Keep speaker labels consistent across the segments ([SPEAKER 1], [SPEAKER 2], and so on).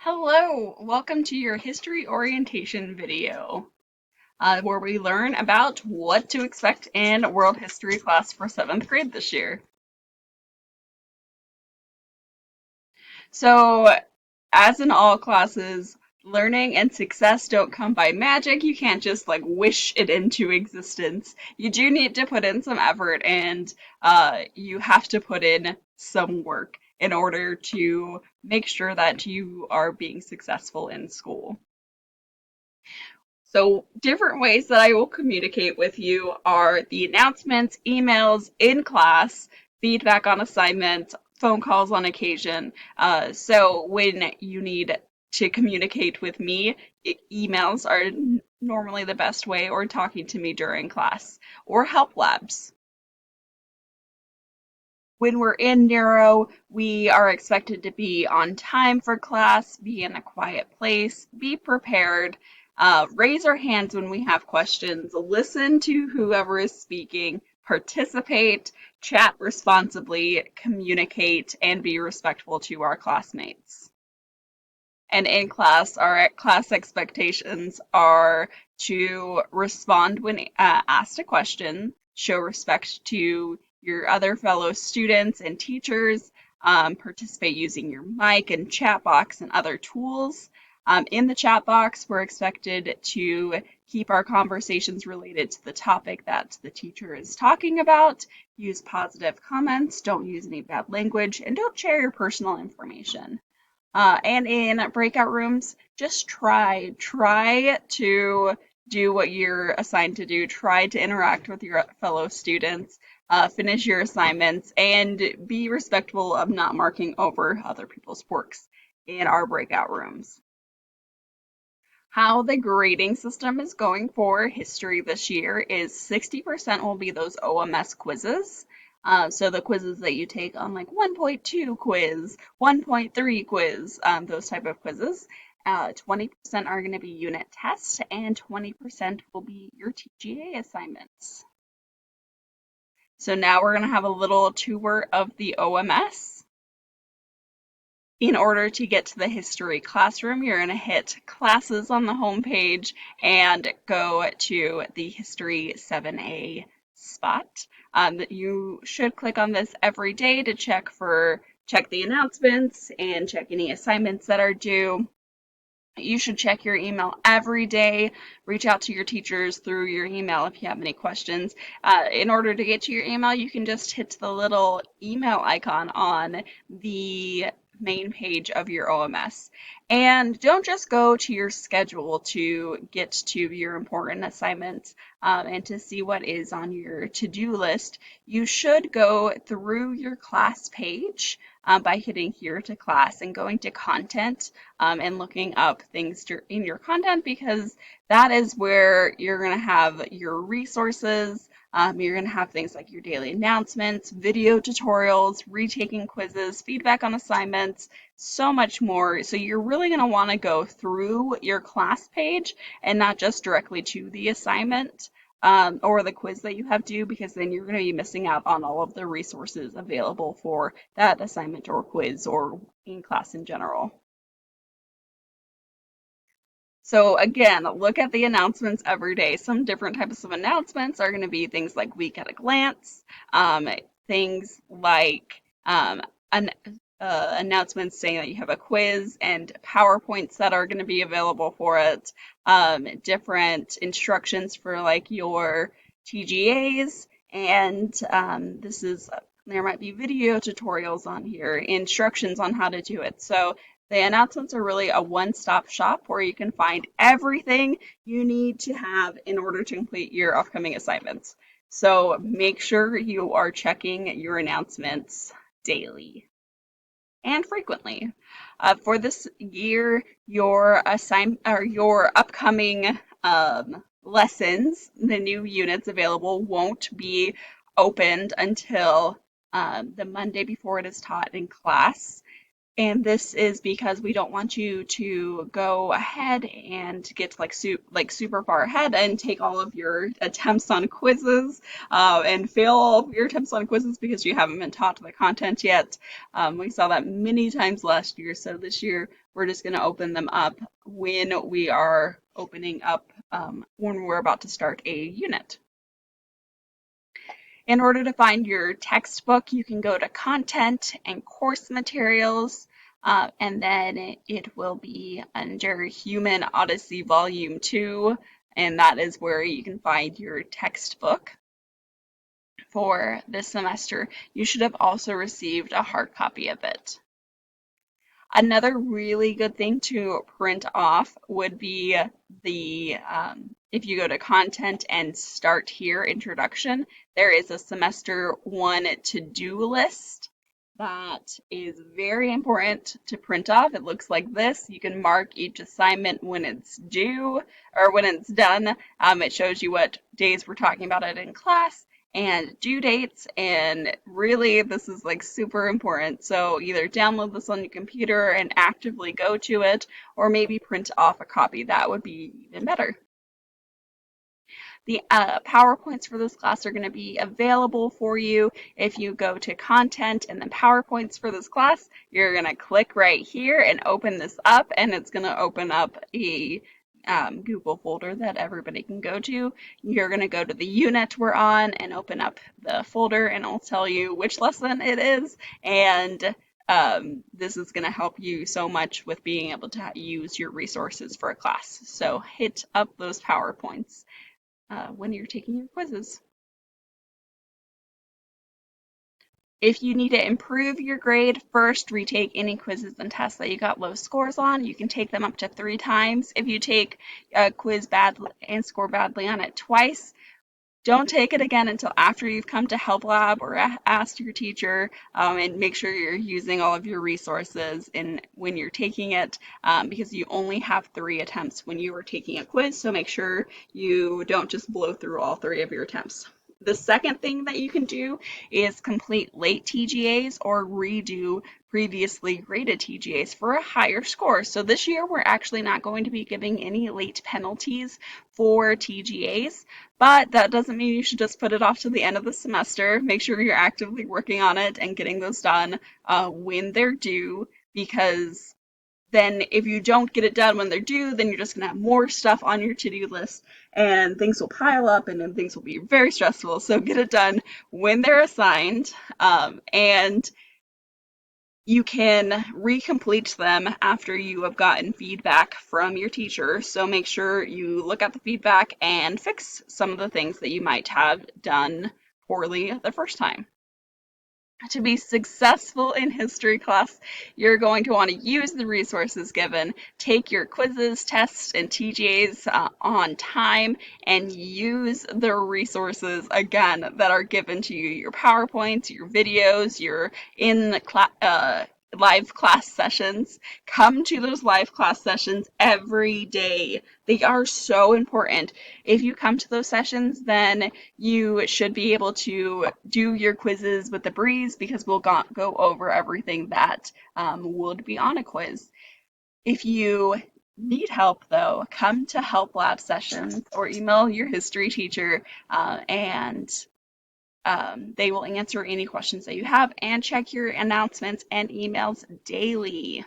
[SPEAKER 1] Hello, welcome to your history orientation video, where we learn about what to expect in world history class for 7th grade this year. So, as in all classes, learning and success don't come by magic. You can't just like wish it into existence. You do need to put in some effort and you have to put in some work in order to make sure that you are being successful in school. So, different ways that I will communicate with you are the announcements, emails in class, feedback on assignments, phone calls on occasion. So, when you need to communicate with me, emails are normally the best way, or talking to me during class, or help labs. When we're in neuro, we are expected to be on time for class, be in a quiet place, be prepared, raise our hands when we have questions, listen to whoever is speaking, participate, chat responsibly, communicate, and be respectful to our classmates. And in class, our class expectations are to respond when asked a question, show respect to your other fellow students and teachers, participate using your mic and chat box and other tools. In the chat box, we're expected to keep our conversations related to the topic that the teacher is talking about, use positive comments, don't use any bad language, and don't share your personal information. And in breakout rooms, just try to do what you're assigned to do. Try to interact with your fellow students, finish your assignments, and be respectful of not marking over other people's works in our breakout rooms. How the grading system is going for history this year is 60% will be those OMS quizzes. So the quizzes that you take on like 1.2 quiz, 1.3 quiz, those type of quizzes. 20% are going to be unit tests, and 20% will be your TGA assignments. So now we're going to have a little tour of the OMS. In order to get to the history classroom, you're going to hit classes on the homepage and go to the history 7A spot. You should click on this every day to check the announcements and check any assignments that are due. You should check your email every day. Reach out to your teachers through your email if you have any questions. In order to get to your email, you can just hit the little email icon on the main page of your OMS. And don't just go to your schedule to get to your important assignments and to see what is on your to-do list. You should go through your class page by hitting here to class and going to content and looking up things in your content, because that is where you're going to have your resources. You're going to have things like your daily announcements, video tutorials, retaking quizzes, feedback on assignments, so much more. So you're really going to want to go through your class page and not just directly to the assignment or the quiz that you have due, because then you're going to be missing out on all of the resources available for that assignment or quiz or in class in general. So again, look at the announcements every day. Some different types of announcements are going to be things like week at a glance, things like an, announcements saying that you have a quiz and PowerPoints that are going to be available for it, different instructions for like your TGAs, and there might be video tutorials on here, instructions on how to do it. So the announcements are really a one-stop shop where you can find everything you need to have in order to complete your upcoming assignments. So make sure you are checking your announcements daily and frequently. For this year, your upcoming lessons, the new units available, won't be opened until the Monday before it is taught in class. And this is because we don't want you to go ahead and get like super far ahead and take all of your attempts on quizzes and fail all of your attempts on quizzes because you haven't been taught the content yet. We saw that many times last year, so this year we're just going to open them up when we are opening up when we're about to start a unit. In order to find your textbook, you can go to Content and Course Materials, and then it will be under Human Odyssey Volume 2, and that is where you can find your textbook for this semester. You should have also received a hard copy of it. Another really good thing to print off would be if you go to Content and Start Here, Introduction, there is a semester 1 to-do list that is very important to print off. It looks like this. You can mark each assignment when it's due or when it's done. It shows you what days we're talking about it in class and due dates, and really this is like super important. So either download this on your computer and actively go to it, or maybe print off a copy. That would be even better. The PowerPoints for this class are going to be available for you if you go to Content and then PowerPoints for this class. You're going to click right here and open this up, and it's going to open up a Google folder that everybody can go to. You're going to go to the unit we're on and open up the folder, and I'll tell you which lesson it is. And this is going to help you so much with being able to use your resources for a class. So hit up those PowerPoints when you're taking your quizzes. If you need to improve your grade, first retake any quizzes and tests that you got low scores on. You can take them up to 3 times. If you take a quiz badly and score badly on it twice, don't take it again until after you've come to Help Lab or asked your teacher, and make sure you're using all of your resources when you're taking it, because you only have 3 attempts when you are taking a quiz, so make sure you don't just blow through all 3 of your attempts. The second thing that you can do is complete late TGAs or redo previously graded TGAs for a higher score. So this year we're actually not going to be giving any late penalties for TGAs, but that doesn't mean you should just put it off to the end of the semester. Make sure you're actively working on it and getting those done when they're due, because then if you don't get it done when they're due, then you're just going to have more stuff on your to-do list and things will pile up and then things will be very stressful. So get it done when they're assigned, and you can recomplete them after you have gotten feedback from your teacher. So make sure you look at the feedback and fix some of the things that you might have done poorly the first time. To be successful in history class, you're going to want to use the resources given, take your quizzes, tests, and TGAs on time, and use the resources, again, that are given to you, your PowerPoints, your videos, your live class sessions. Come to those live class sessions every day. They are so important. If you come to those sessions, then you should be able to do your quizzes with a breeze, because we'll go over everything that would be on a quiz. If you need help, though, come to Help Lab sessions or email your history teacher, and they will answer any questions that you have, and check your announcements and emails daily.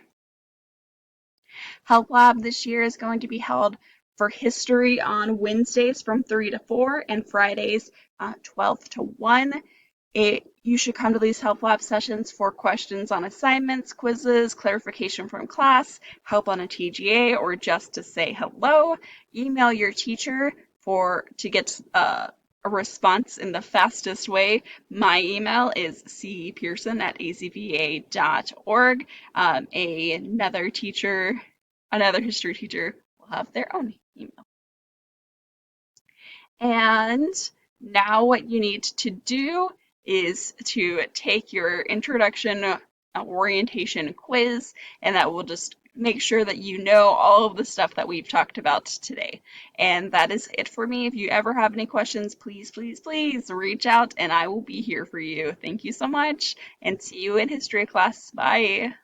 [SPEAKER 1] Help Lab this year is going to be held for history on Wednesdays from 3 to 4 and Fridays 12 to 1. You should come to these Help Lab sessions for questions on assignments, quizzes, clarification from class, help on a TGA, or just to say hello. Email your teacher to get a response in the fastest way. My email is cepearson@acva.org. Another history teacher will have their own email. And now what you need to do is to take your introduction orientation quiz, and that will just make sure that you know all of the stuff that we've talked about today. And that is it for me. If you ever have any questions, please, please, please reach out and I will be here for you. Thank you so much, and see you in history class. Bye.